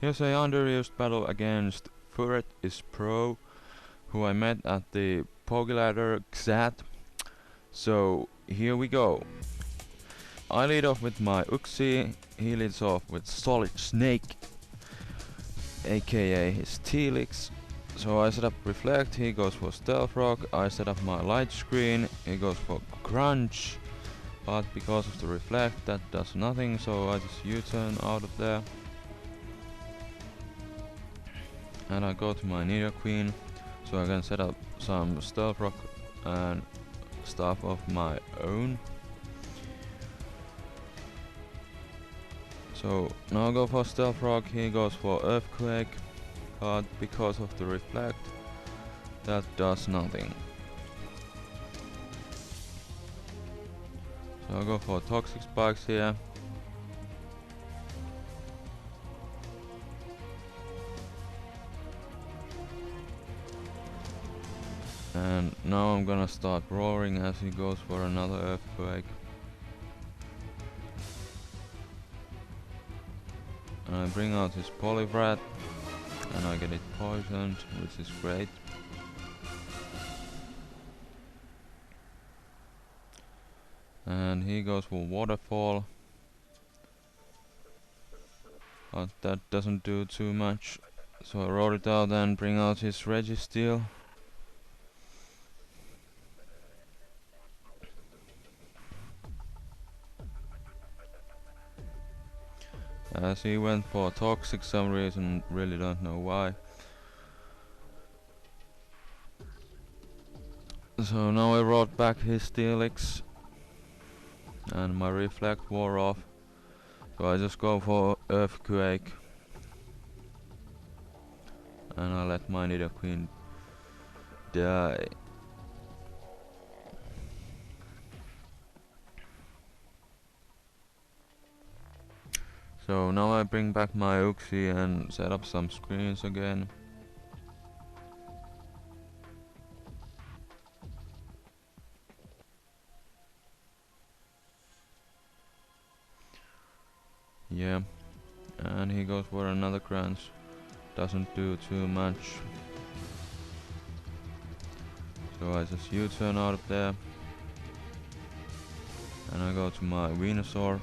Here's a underused battle against Furretizpro, who I met at the Pokeladder XAT. So here we go. I lead off with my Uxie, he leads off with Solid Snake, aka his Telix. So I set up Reflect, he goes for Stealth Rock, I set up my Light Screen, he goes for Crunch. But because of the Reflect that does nothing, so I just U-turn out of there. And I go to my Nidoqueen, so I can set up some Stealth Rock and stuff of my own. So now I go for Stealth Rock, he goes for Earthquake, but because of the Reflect, that does nothing. So I go for Toxic Spikes here. And now I'm gonna start roaring as he goes for another Earthquake. And I bring out his Poliwrath and I get it poisoned, which is great. And he goes for Waterfall, but that doesn't do too much. So I roll it out and bring out his Registeel. As he went for Toxic some reason, really don't know why. So now I rolled back his Steelix and my Reflect wore off. So I just go for Earthquake and I let my Nidoqueen die. So now I bring back my Uxie and set up some screens again. Yeah, and he goes for another crunch. Doesn't do too much. So I just U-turn out of there. And I go to my Venusaur.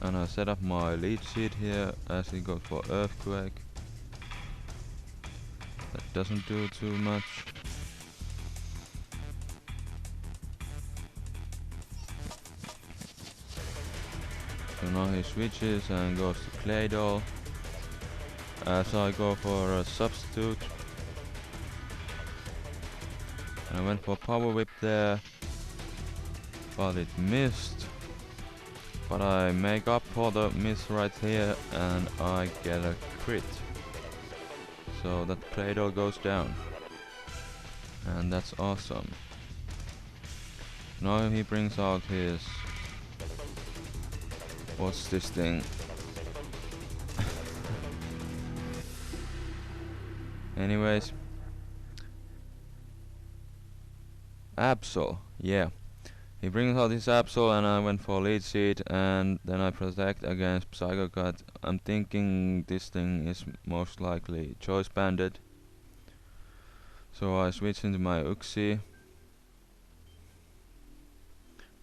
And I set up my lead seed here as he goes for Earthquake. That doesn't do too much. So now he switches and goes to Claydol. As I go for a substitute. And I went for Power Whip there, but it missed. But I make up for the miss right here and I get a crit. So that Claydol goes down. And that's awesome. Now he brings out his... what's this thing? Anyways. Absol, yeah. He brings out his Absol and I went for lead seed and then I protect against Psycho Cut. I'm thinking this thing is most likely choice banded. So I switch into my Uxie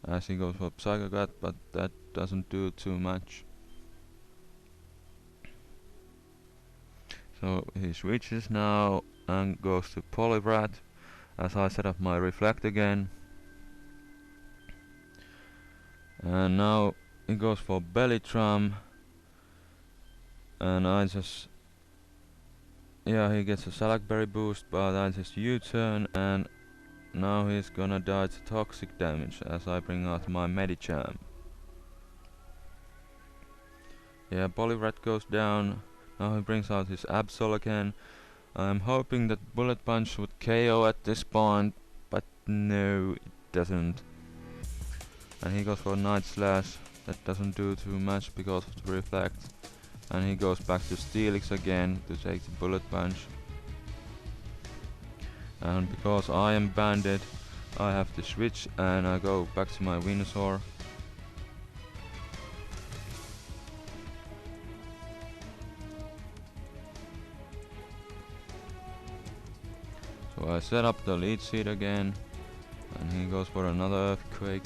as he goes for Psycho Cut, but that doesn't do too much. So he switches now and goes to Poliwrath as I set up my Reflect again. And now he goes for Bellytram and I just... yeah, he gets a Salakberry boost, but I just U-turn and now he's gonna die to toxic damage as I bring out my Medicham. Yeah, Poliwrath goes down. Now he brings out his Absol again. I'm hoping that Bullet Punch would KO at this point, but no, it doesn't. And he goes for Night Slash. That doesn't do too much because of the Reflect. And he goes back to Steelix again to take the Bullet Punch. And because I am banded, I have to switch and I go back to my Venusaur. So I set up the lead seed again, and he goes for another Earthquake.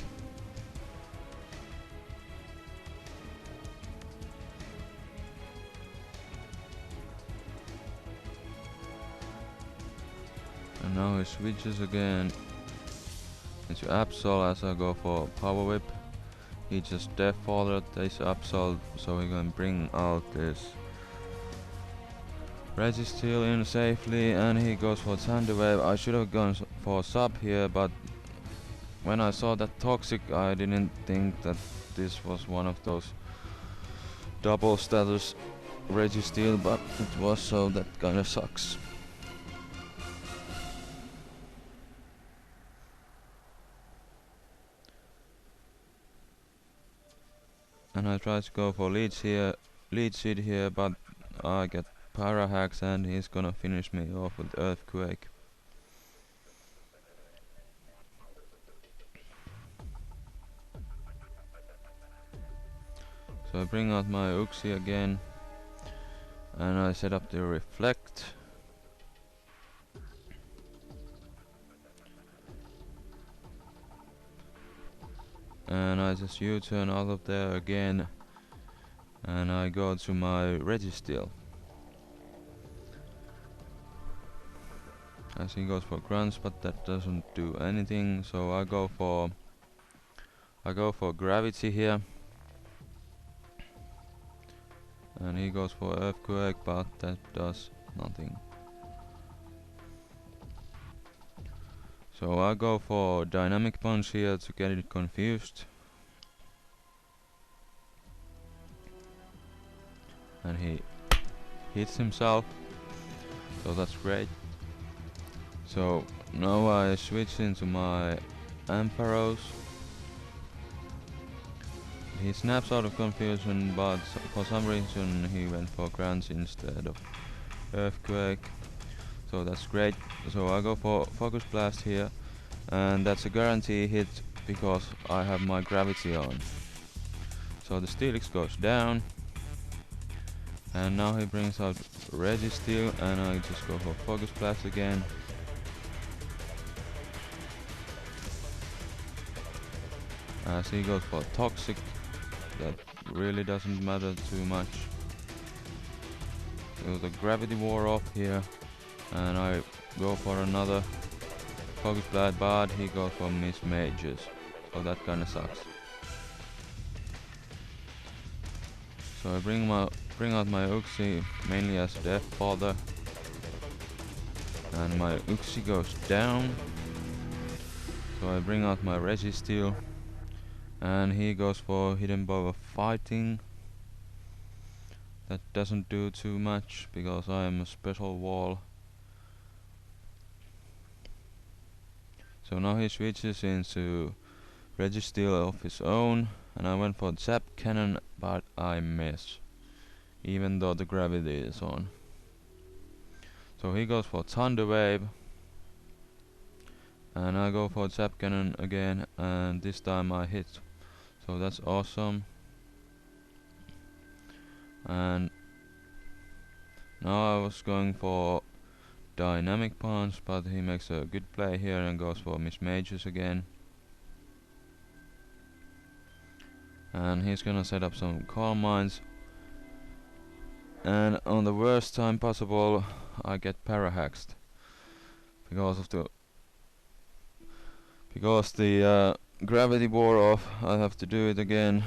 And now he switches again into Absol as I go for Power Whip. He just Death Fathered this Absol, so he can bring out this Registeel in safely, and he goes for Thunder Wave. I should have gone for Sub here, but when I saw that Toxic, I didn't think that this was one of those double status Registeel, but it was, so that kinda sucks. And I try to go for lead seed here, but I get Para Hacks and he's gonna finish me off with Earthquake. So I bring out my Uxie again, and I set up the Reflect. And I just U-turn out of there again, and I go to my Registeel. As he goes for Grunts, but that doesn't do anything, so I go for Gravity here. And he goes for Earthquake, but that does nothing. So I go for Dynamic Punch here to get it confused. And he hits himself, so that's great. So now I switch into my Ampharos. He snaps out of confusion, but for some reason he went for Grunts instead of Earthquake. So that's great. So I go for Focus Blast here, and that's a guarantee hit because I have my Gravity on. So the Steelix goes down, and now he brings out Registeel, and I just go for Focus Blast again. As he goes for Toxic, that really doesn't matter too much. So the Gravity wore off here, and I go for another Focus Blast, but he goes for Miss Mages, so that kinda sucks. So I bring out my Uxie mainly as Death Father, and my Uxie goes down. So I bring out my Registeel, and he goes for Hidden Bow of Fighting. That doesn't do too much because I am a special wall. So now he switches into Registeel of his own, and I went for Zap Cannon, but I miss, even though the Gravity is on. So he goes for Thunder Wave, and I go for Zap Cannon again, and this time I hit. So that's awesome. And now I was going for Dynamic Punch, but he makes a good play here and goes for Miss Mages again. And he's gonna set up some Calm Minds. And on the worst time possible, I get Parahaxed because the Gravity wore off. I have to do it again,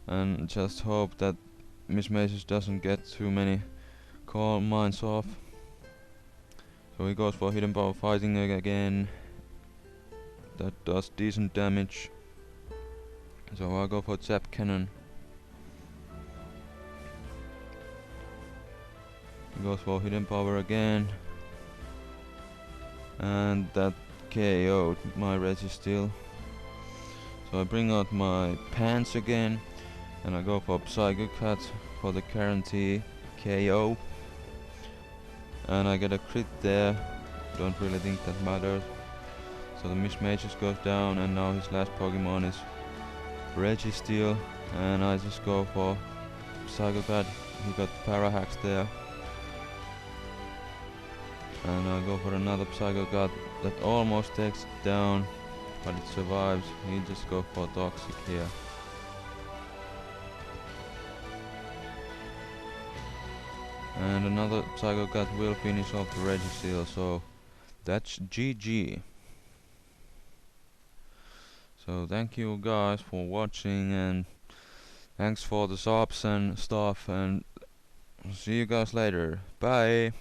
and just hope that Miss Mages doesn't get too many Calm Minds off. So he goes for Hidden Bow Fighting again. That does decent damage. So I go for Zap Cannon. He goes for Hidden Power again, and that KO'd my Registeel. So I bring out my Pants again, and I go for Psycho Cut for the guarantee KO. And I get a crit there, don't really think that matters. So the Miss Mages goes down, and now his last Pokemon is Registeel, and I just go for Psycho God. He got Parahax there. And I go for another Psycho God that almost takes it down, but it survives. He just go for Toxic here. And another Psycho God will finish off the Registeel, so that's GG. So thank you guys for watching, and thanks for the subs and stuff, and see you guys later. Bye!